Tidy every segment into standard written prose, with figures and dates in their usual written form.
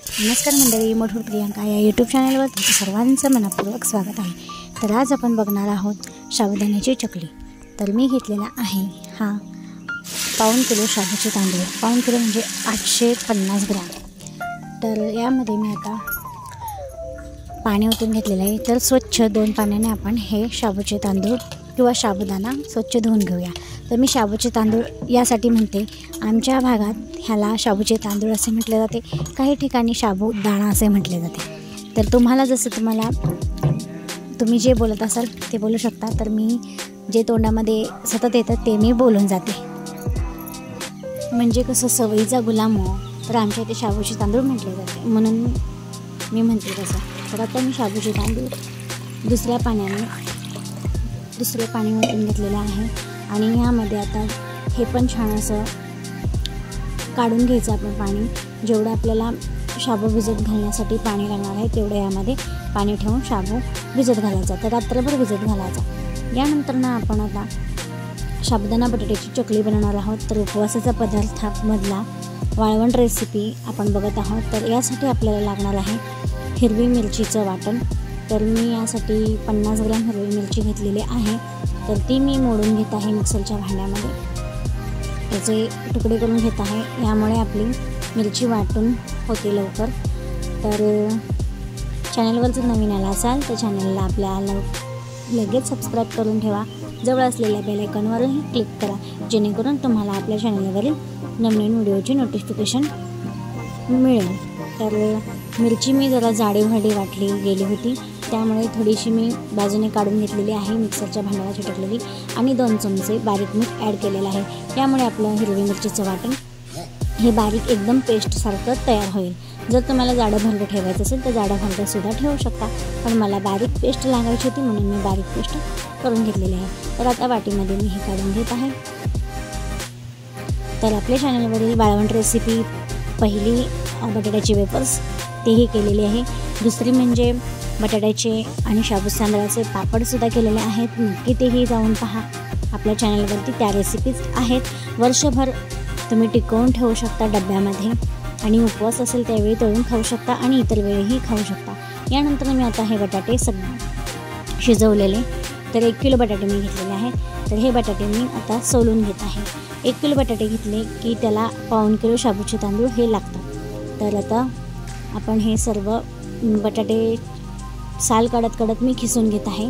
नमस्कार मंडळी, मधुर प्रियांका या यूट्यूब चॅनलवर तुमचं सर्वांचं मनपूर्वक स्वागत आहे। तर आज आपण बघणार आहोत साबुदाण्याची चकली। तर मी घेतलेला आहे हा पाऊण किलो शाबूचे तांदूळ, पाऊण किलो म्हणजे 850 ग्रॅम। तर यामध्ये मी आता पाणी ओतून घेतलेलं आहे। तर स्वच्छ 2 पाण्याने आपण हे शाबूचे तांदूळ किंवा साबुदाणा स्वच्छ धुवून घेऊया। तर मी शाबूचे तांदूळ यासाठी म्हणते, आमच्या भागात ह्याला शाबूचे तांदूळ असे म्हटले जाते, काही ठिकाणी साबुदाणा असे म्हटले जाते। तर तुम्हाला जसं तुम्ही जे बोलत असाल ते बोलू शकता। तर मी जे तोंडामध्ये सतत येतं ते मी बोलून जाते, म्हणजे कसं सवयीचा गुलाम हो। तर आमच्या इथे शाबूचे तांदूळ म्हटले जाते म्हणून मी म्हणते तसं। तर आता मी शाबूचे तांदूळ दुसरे पाणी ओतून घेतलेलं आहे आणि यामध्ये आता हे पण छान असं काढून घ्यायचं आपण पाणी। जेवढं आपल्याला शाबू भिजत घालण्यासाठी पाणी लागणार आहे तेवढं यामध्ये पाणी ठेवून शाबू भिजत घालायचा, तर रात्रभर भिजत घालायचा। यानंतर ना आपण आता साबुदाणा बटाट्याची चकली बनवणार आहोत। तर उपवासाचा पदार्थामधला वाळवण रेसिपी आपण बघत आहोत। तर यासाठी आपल्याला लागणार आहे हिरवी मिरचीचं वाटण। तर मी यासाठी 50 ग्रॅम हिरवी मिरची घेतलेली आहे। तर ती मी मोडून घेत आहे मिक्सरच्या भांड्यामध्ये, त्याचे तुकडे करून घेत आहे। यामुळे आपली मिरची वाटून होते लवकर। तर चॅनलवर जर नवीन आला असाल तर चॅनलला आपल्याला लगेच सबस्क्राईब करून ठेवा। जवळ असलेल्या बेल आयकॉनवरही क्लिक करा, जेणेकरून तुम्हाला आपल्या चॅनलवरील नवीन व्हिडिओची नोटिफिकेशन मिळेल। तर मिरची मी जरा जाडीवाडी वाटली गेली होती, त्यामुळे थोडीशी मी बाजूने काढून घेतलेली आहे मिक्सरच्या भांड्याला चिटकलेली, आणि 2 चमचे बारीक मीठ ॲड केलेलं आहे। त्यामुळे आपलं हिरवी मिरचीचं वाटण हे बारीक एकदम पेस्टसारखं तयार होईल। जर तुम्हाला जाडं भरडं ठेवायचं असेल तर जाडं भरडंसुद्धा ठेवू शकता, पण मला बारीक पेस्ट लागायची होती म्हणून मी बारीक पेस्ट करून घेतलेली आहे। तर आता वाटीमध्ये मी हे काढून घेत आहे। तर आपल्या चॅनलवरील वाळवण रेसिपी पहिली बटाट्याची वेफर्स तेही केलेली आहे, दुसरी म्हणजे बटाट्याचे आणि शाबूत तांदळाचे पापडसुद्धा केलेले आहेत। नक्की तेही जाऊन पहा, आपल्या चॅनलवरती त्या रेसिपीज आहेत। वर्षभर तुम्ही टिकवून ठेवू शकता डब्यामध्ये, आणि उपवास असेल त्यावेळी तळून खाऊ शकता आणि इतर वेळीही खाऊ शकता। यानंतर मी आता हे बटाटे शिजवलेले, तर 1 किलो बटाटे मी घेतलेले आहेत। तर हे बटाटे मी आता सोलून घेत आहे। 1 किलो बटाटे घेतले की त्याला पाऊण किलो शाबूचे तांदूळ हे लागतात। तर आता आपण हे सर्व बटाटे साल काढत मी खिसून घेत आहे।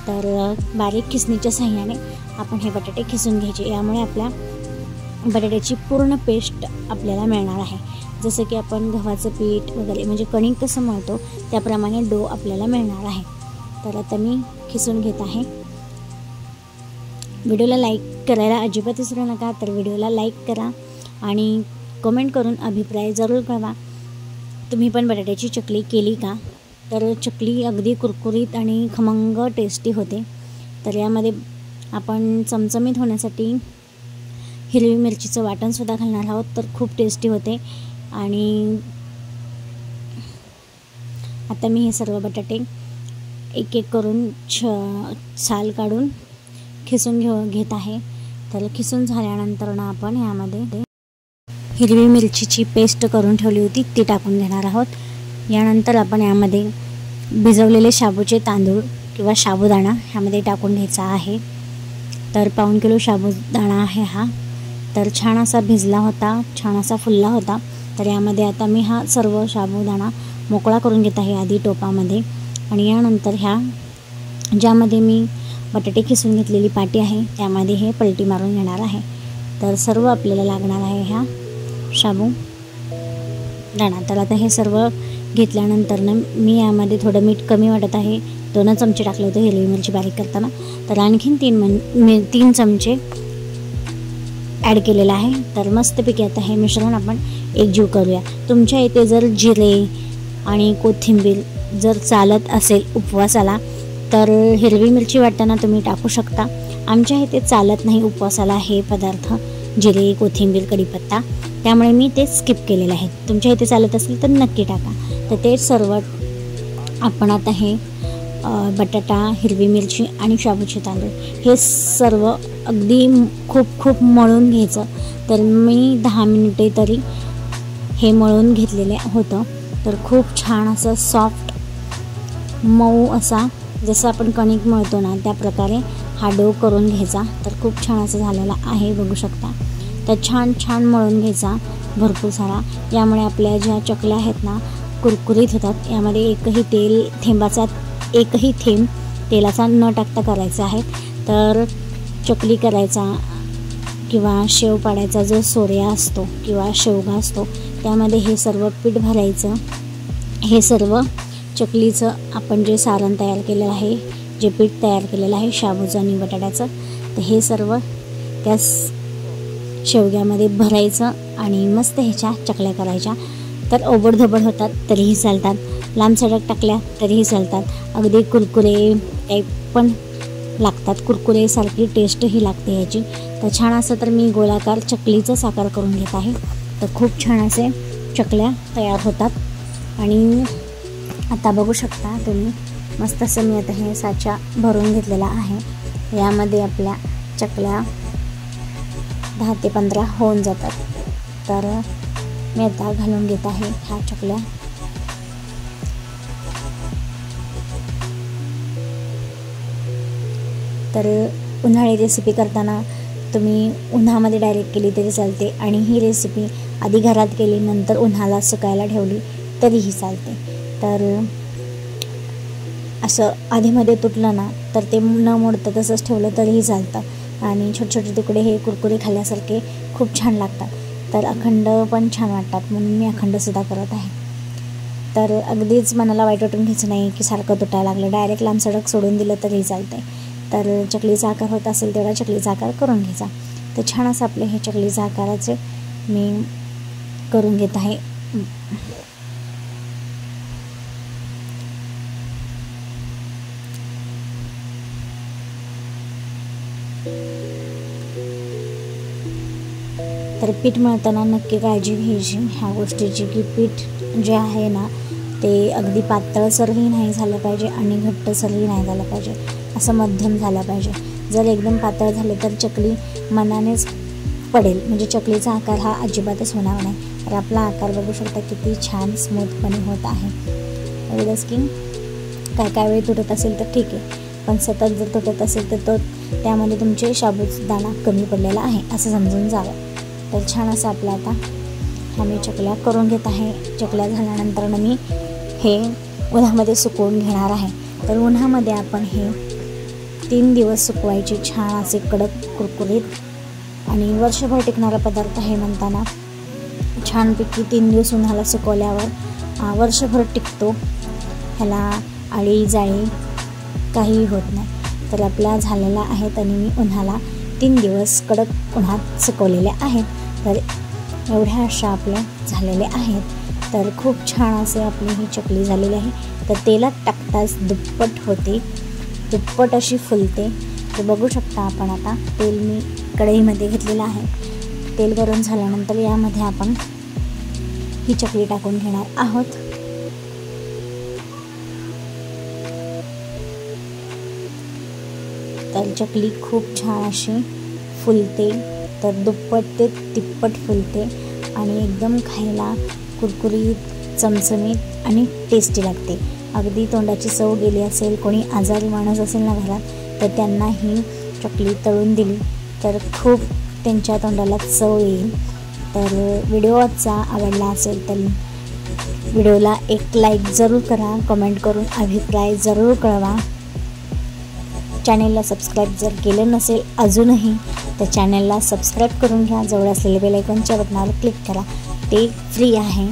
तर बारीक खिसणीच्या साहाय्याने आपण हे बटाटे खिसून घ्यायचे, यामुळे आपल्या बटाट्याची पूर्ण पेस्ट आपल्याला मिळणार आहे। जसं की आपण गव्हाचं पीठ वगैरे म्हणजे कणिक कसं मळतो त्याप्रमाणे डो आपल्याला मिळणार आहे। तर आता मी खिसून घेत आहे। व्हिडिओला लाईक करायला अजिबात विसरू नका। तर व्हिडिओला लाईक करा आणि कमेंट करून अभिप्राय जरूर कळवा। तुम्ही पण बटाट्याची चकली केली का? तर चकली अगदी कुरकुरीत आणि खमंग टेस्टी होते। तर यामध्ये आपण चमचमीत होण्यासाठी हिरवी मिरचीचं वाटणसुद्धा घालणार आहोत, तर खूप टेस्टी होते। आणि आता मी हे सर्व बटाटे एक एक करून साल काढून खिसून घेत आहे। तर खिसून झाल्यानंतर ना आपण यामध्ये हिरवी मिरचीची पेस्ट करून ठेवली होती ती टाकून घेणार आहोत। यानंतर आपण यामध्ये भिजवलेले शाबूचे तांदूळ किंवा साबुदाणा ह्यामध्ये टाकून घ्यायचा आहे। तर पाऊण किलो साबुदाणा आहे हा। तर छान असा भिजला होता, छान असा फुलला होता। तर यामध्ये आता मी हा सर्व साबुदाणा मोकळा करून घेत आहे आधी टोपामध्ये, आणि यानंतर ज्यामध्ये मी बटाटे खिसून घेतलेली पाटी आहे त्यामध्ये हे पलटी मारून घेणार आहे। तर सर्व आपल्याला लागणार आहे ह्या साबुदाणा। तर आता हे सर्व घेतल्यानंतर ना मी यामध्ये थोडं मीठ कमी वाटत आहे, 2 चमचे टाकलं होतं हिरवी मिरची बारीक करताना। तर आणखीन 3 चमचे ॲड केलेलं आहे। तर मस्तपैकी आता हे मिश्रण आपण एकजीव करूया। तुमच्या इथे जर जिरे आणि कोथिंबीर जर चालत असेल उपवासाला तर हिरवी मिरची वाटताना तुम्ही टाकू शकता। आमच्या इथे चालत नाही उपवासाला हे पदार्थ, जिरे, कोथिंबीर, कढीपत्ता, त्यामुळे मी ते स्किप केलेलं आहे। तुमच्या इथे चालत असेल तर नक्की टाका। तर ते सर्व आपण आता हे बटाटा, हिरवी मिरची आणि शाबूचे तांदूळ हे सर्व अगदी खूप मळून घ्यायचं। तर मी 10 मिनिटे तरी हे मळून घेतलेले होतं. तर खूप छान असं सॉफ्ट मऊ असा जसं आपण कणिक मळतो ना त्या प्रकारे हा डो करून घ्यायचा. तर खूप छान असं झालेला आहे, बघू शकता. तर छान छान मळून घ्यायचा भरपूर सारा. यामुळे आपल्या ज्या चकल्या आहेत ना कुरकुरीत होतात. यामध्ये एकही थेंब तेलाचा न टाकता करायचा आहे. तर चकली करायचा किंवा शेव पाडायचा जो सोऱ्या असतो किंवा शेवगा असतो त्यामध्ये हे सर्व पीठ भरायचं. हे सर्व चकलीचं आपण जे सारण तयार केलेलं आहे, जे पीठ तयार केलेलं आहे शाबूचं आणि बटाट्याचं, तर हे सर्व त्या शेवग्यामध्ये भरायचं आणि मस्त ह्याच्या चकल्या करायच्या. तर ओबडधोबड होतात तरीही चालतात, लांब सडक टाकल्या तरीही चालतात, अगदी कुरकुरे टाईप पण लागतात, कुरकुरेसारखी टेस्टही लागते याची. तर छान असं तर मी गोलाकार चकलीचं साकार करून घेत आहे. तर खूप छान असे चकल्या तयार होतात. आणि आता बघू शकता तुम्ही मस्त असं मी आता हे साचा भरून घेतलेला आहे. यामध्ये आपल्या चकल्या 10 ते 15 होऊन जातात. तर मी आता घालून घेत आहे ह्या चकल्या. तर उन्हाळी रेसिपी करताना तुम्ही उन्हामध्ये डायरेक्ट केली तरी चालते आणि ही रेसिपी आधी घरात केली नंतर उन्हाला सुकायला ठेवली तरीही चालते. तर असं आधीमध्ये तुटलं ना तर ते न मोडतं तसंच ठेवलं तरीही चालतं. आणि छोटे छोटे तुकडे हे कुरकुरे खाल्ल्यासारखे खूप छान लागतात. तर अखंड पण छान वाटतात म्हणून मी अखंडसुद्धा करत आहे. तर अगदीच मनाला वाईट वाटून घ्यायचं नाही की सारखं तुटायला लागलं, डायरेक्ट लांब सडक सोडून दिलं तरीही चालतं आहे. तर चकलीचा आकार होत असेल तेवढा चकलीचा आकार करून घ्यायचा. तर छान असं आपले हे चकलीचा आकाराचे मी करून घेत आहे. तर पीठ मळताना नक्की काळजी घ्यायची ह्या गोष्टीची की पीठ जे आहे ना ते अगदी पातळसरही नाही झालं पाहिजे आणि घट्टसरही नाही झालं पाहिजे, असं मध्यम झालं पाहिजे. जर एकदम पातळ झालं तर चकली मनानेच पडेल, म्हणजे चकलीचा आकार हा अजिबातच होणार नाही. तर आपला आकार बघू शकता किती छान स्मूथपणे होत आहे. एवढंच की काय वेळी तुटत असेल तर ठीक आहे, पण सतत जर तुटत असेल तर त्यामध्ये तुमचे साबुदाणा कमी पडलेला आहे असं समजून जावं. तर छान असं आपलं आता हा मी चकल्या करून घेत आहे. चकल्या झाल्यानंतर मी हे उन्हामध्ये सुकवून घेणार आहे. तर उन्हामध्ये आपण हे 3 दिवस सुकवायचे, छान असे कडक कुरकुरीत आणि वर्षभर टिकणारा पदार्थ आहे म्हणताना छानपैकी 3 दिवस उन्हाला सुकवल्यावर वर्षभर टिकतो. ह्याला आळी जाळी काहीही होत नाही. तर आपला झालेला आहेत आणि मी उन्हाला 3 दिवस कडक उन्हात सुकवलेले आहेत. तर एवढ्या अशा आपल्या झालेल्या आहेत. तर खूप छान असे आपली ही चकली झालेली आहे. तर तेलात टाकताच दुप्पट होते, दुप्पट अशी फुलते. तर बघू शकता आपण आता तेल मी कढईमध्ये घेतलेलं आहे. तेल गरम झाल्यानंतर यामध्ये आपण ही चकली टाकून घेणार आहोत. तर चकली खूप छान अशी फुलते. तर दुप्पट ते तिप्पट फुलते आणि एकदम खायला कुरकुरीत चमचमीत आणि टेस्टी लागते. अगदी तोंडाची चव गेली असेल, कोणी आजारी माणूस असेल ना घरात तर त्यांना ही चकली तळून दिली तर खूप त्यांच्या तोंडाला चव येईल. तर व्हिडिओ आजचा आवडला असेल तर व्हिडिओला एक लाईक जरूर करा, कमेंट करून अभिप्राय जरूर कळवा. चॅनेलला सबस्क्राईब जर केलं नसेल अजूनही तर चॅनेलला सबस्क्राईब करून घ्या. जवळ असलेले बेल आयकॉनच्या बटनावर क्लिक करा, ते फ्री आहे,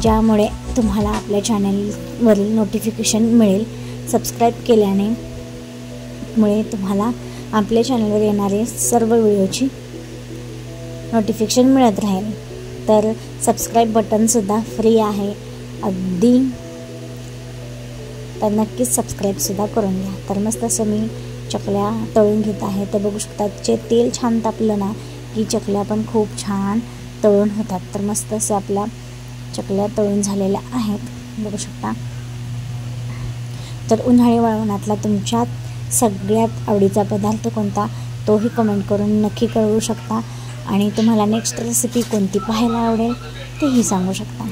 ज्यामुळे तुम्हाला आपल्या चॅनेलवरील नोटिफिकेशन मिळेल. सबस्क्राईब केल्याने तुम्हाला आपल्या चॅनलवर येणारे सर्व व्हिडिओची नोटिफिकेशन मिळत राहील. तर सबस्क्राईब बटनसुद्धा फ्री आहे अगदी, तर नक्कीच सबस्क्राईबसुद्धा करून घ्या. तर मस्त असं मी चकल्या तळून घेत आहे. तर बघू शकता जे तेल छान तापलं ना की चकल्या पण खूप छान तळून होतात. तर मस्त असं आपल्या चकल्या तळून झालेल्या आहेत, बघू शकता. तर उन्हाळी वाळवणातला तुमच्यात सगळ्यात आवडीचा पदार्थ कोणता तोही कमेंट करून नक्की कळवू शकता. आणि तुम्हाला नेक्स्ट रेसिपी कोणती पाहायला आवडेल तेही सांगू शकता.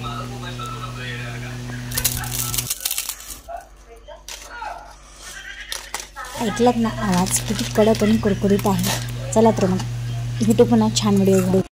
ऐकलात ना आवाज किती कडक आणि कुरकुरीत आहे. चला तर मग भेटू पुन्हा छान व्हिडिओ.